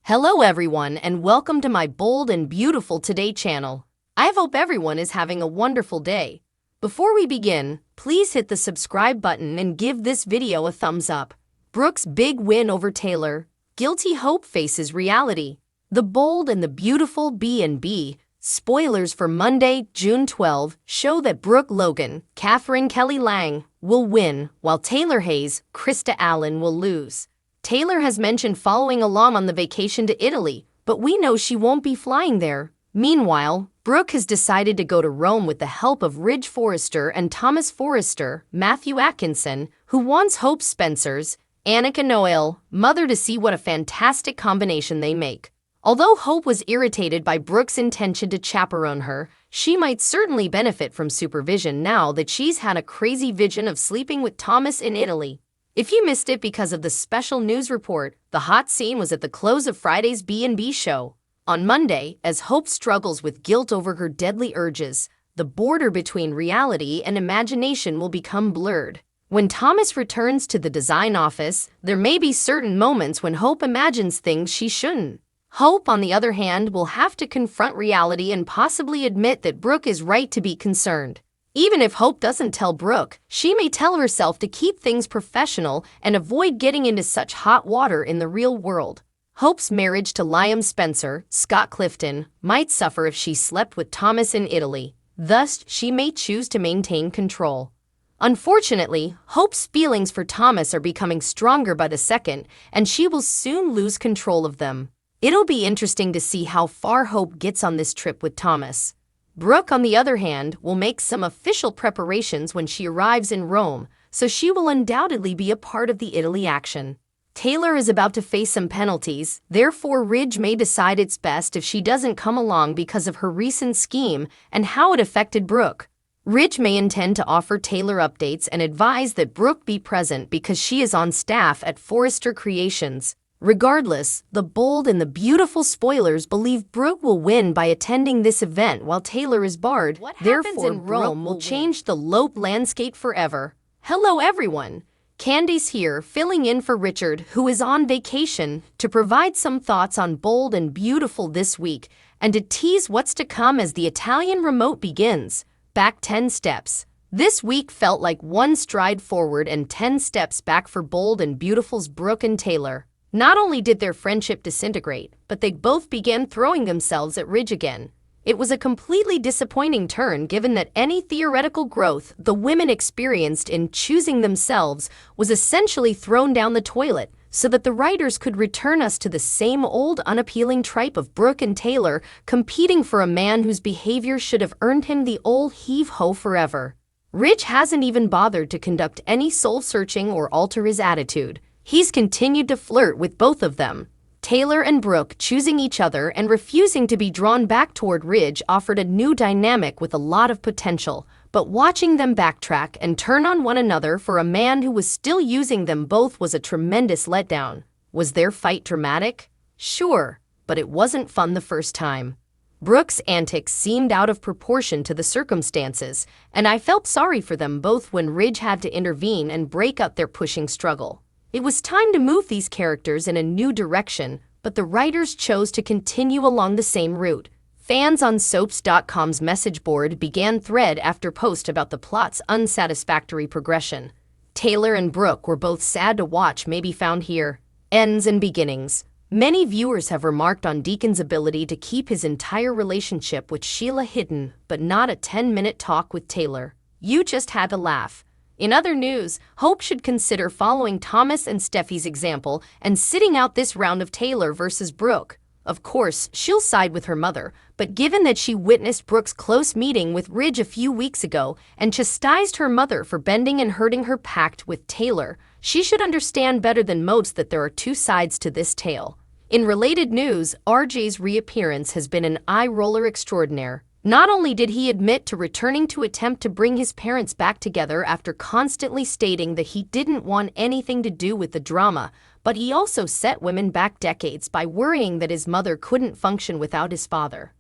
Hello everyone and welcome to my Bold and Beautiful Today channel. I hope everyone is having a wonderful day. Before we begin, please hit the subscribe button and give this video a thumbs up. Brooke's big win over Taylor. Guilty Hope faces reality. The Bold and the Beautiful B&B. Spoilers for Monday, June 12 show that Brooke Logan, Catherine Kelly Lang, will win, while Taylor Hayes, Krista Allen will lose. Taylor has mentioned following along on the vacation to Italy, but we know she won't be flying there. Meanwhile, Brooke has decided to go to Rome with the help of Ridge Forrester and Thomas Forrester, Matthew Atkinson, who wants Hope Spencer's, Annika Noel, mother, to see what a fantastic combination they make. Although Hope was irritated by Brooke's intention to chaperone her, she might certainly benefit from supervision now that she's had a crazy vision of sleeping with Thomas in Italy. If you missed it because of the special news report, the hot scene was at the close of Friday's B&B show. On Monday, as Hope struggles with guilt over her deadly urges, the border between reality and imagination will become blurred. When Thomas returns to the design office, there may be certain moments when Hope imagines things she shouldn't. Hope, on the other hand, will have to confront reality and possibly admit that Brooke is right to be concerned. Even if Hope doesn't tell Brooke, she may tell herself to keep things professional and avoid getting into such hot water in the real world. Hope's marriage to Liam Spencer, Scott Clifton, might suffer if she slept with Thomas in Italy. Thus, she may choose to maintain control. Unfortunately, Hope's feelings for Thomas are becoming stronger by the second, and she will soon lose control of them. It'll be interesting to see how far Hope gets on this trip with Thomas. Brooke, on the other hand, will make some official preparations when she arrives in Rome, so she will undoubtedly be a part of the Italy action. Taylor is about to face some penalties, therefore Ridge may decide it's best if she doesn't come along because of her recent scheme and how it affected Brooke. Ridge may intend to offer Taylor updates and advise that Brooke be present because she is on staff at Forrester Creations. Regardless, the Bold and the Beautiful spoilers believe Brooke will win by attending this event while Taylor is barred. Therefore, Rome will change the Lope landscape forever. Hello everyone! Candice here, filling in for Richard, who is on vacation, to provide some thoughts on Bold and Beautiful this week and to tease what's to come as the Italian remote begins. Back 10 steps. This week felt like one stride forward and 10 steps back for Bold and Beautiful's Brooke and Taylor. Not only did their friendship disintegrate, but they both began throwing themselves at Ridge again. It was a completely disappointing turn given that any theoretical growth the women experienced in choosing themselves was essentially thrown down the toilet so that the writers could return us to the same old unappealing tripe of Brooke and Taylor competing for a man whose behavior should have earned him the old heave-ho forever. Ridge hasn't even bothered to conduct any soul-searching or alter his attitude. He's continued to flirt with both of them. Taylor and Brooke choosing each other and refusing to be drawn back toward Ridge offered a new dynamic with a lot of potential, but watching them backtrack and turn on one another for a man who was still using them both was a tremendous letdown. Was their fight dramatic? Sure, but it wasn't fun the first time. Brooke's antics seemed out of proportion to the circumstances, and I felt sorry for them both when Ridge had to intervene and break up their pushing struggle. It was time to move these characters in a new direction, but the writers chose to continue along the same route. Fans on Soaps.com's message board began thread after post about the plot's unsatisfactory progression. Taylor and Brooke were both sad to watch may be found here. Ends and beginnings. Many viewers have remarked on Deacon's ability to keep his entire relationship with Sheila hidden, but not a 10-minute talk with Taylor. You just had to laugh. In other news, Hope should consider following Thomas and Steffi's example and sitting out this round of Taylor versus Brooke. Of course, she'll side with her mother, but given that she witnessed Brooke's close meeting with Ridge a few weeks ago and chastised her mother for bending and hurting her pact with Taylor, she should understand better than most that there are two sides to this tale. In related news, RJ's reappearance has been an eye-roller extraordinaire. Not only did he admit to returning to attempt to bring his parents back together after constantly stating that he didn't want anything to do with the drama, but he also set women back decades by worrying that his mother couldn't function without his father.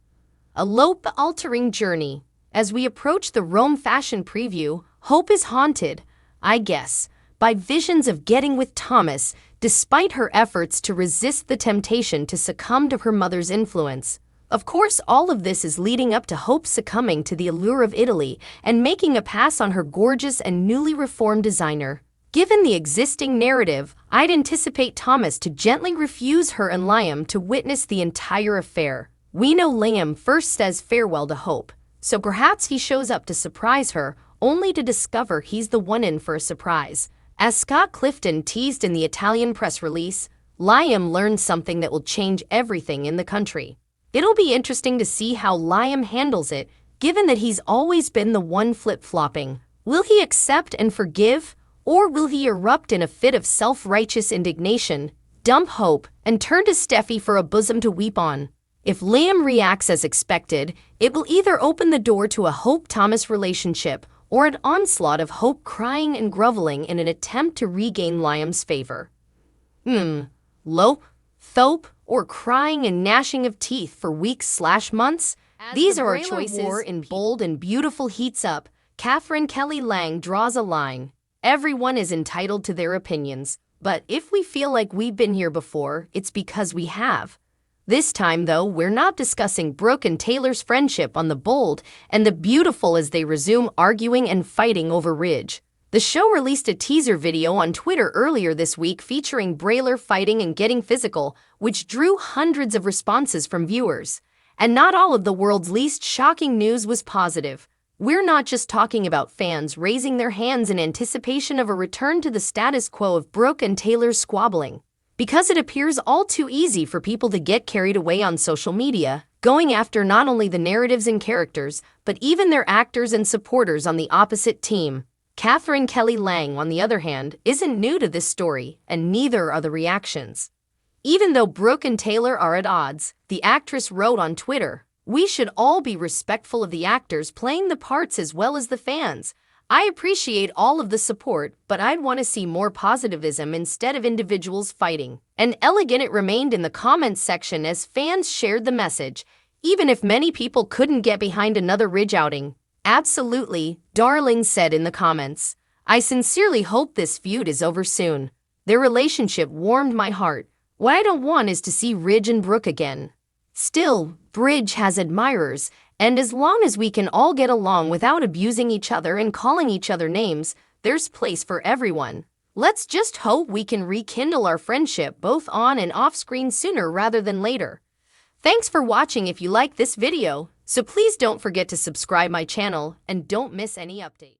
A Lope-altering journey. As we approach the Rome fashion preview, Hope is haunted, I guess, by visions of getting with Thomas, despite her efforts to resist the temptation to succumb to her mother's influence. Of course, all of this is leading up to Hope succumbing to the allure of Italy and making a pass on her gorgeous and newly reformed designer. Given the existing narrative, I'd anticipate Thomas to gently refuse her and Liam to witness the entire affair. We know Liam first says farewell to Hope, so perhaps he shows up to surprise her, only to discover he's the one in for a surprise. As Scott Clifton teased in the Italian press release, Liam learned something that will change everything in the country. It'll be interesting to see how Liam handles it, given that he's always been the one flip-flopping. Will he accept and forgive, or will he erupt in a fit of self-righteous indignation, dump Hope, and turn to Steffi for a bosom to weep on? If Liam reacts as expected, it will either open the door to a Hope-Thomas relationship or an onslaught of Hope crying and groveling in an attempt to regain Liam's favor. Lope, Thope, or crying and gnashing of teeth for weeks/months? These are our choices. War in bold and beautiful heats up, Catherine Kelly Lang draws a line. Everyone is entitled to their opinions, but if we feel like we've been here before, it's because we have. This time, though, we're not discussing Brooke and Taylor's friendship on the bold and the beautiful as they resume arguing and fighting over Ridge. The show released a teaser video on Twitter earlier this week featuring Brayler fighting and getting physical, which drew hundreds of responses from viewers. And not all of the world's least shocking news was positive. We're not just talking about fans raising their hands in anticipation of a return to the status quo of Brooke and Taylor's squabbling. Because it appears all too easy for people to get carried away on social media, going after not only the narratives and characters, but even their actors and supporters on the opposite team. Catherine Kelly Lang, on the other hand, isn't new to this story, and neither are the reactions. Even though Brooke and Taylor are at odds, the actress wrote on Twitter, "We should all be respectful of the actors playing the parts as well as the fans. I appreciate all of the support, but I'd want to see more positivism instead of individuals fighting." And elegant it remained in the comments section as fans shared the message, even if many people couldn't get behind another Ridge outing. "Absolutely," Darling said in the comments. "I sincerely hope this feud is over soon. Their relationship warmed my heart. What I don't want is to see Ridge and Brooke again. Still, Ridge has admirers, and as long as we can all get along without abusing each other and calling each other names, there's place for everyone. Let's just hope we can rekindle our friendship both on and off screen sooner rather than later." Thanks for watching. If you like this video, so please don't forget to subscribe my channel and don't miss any updates.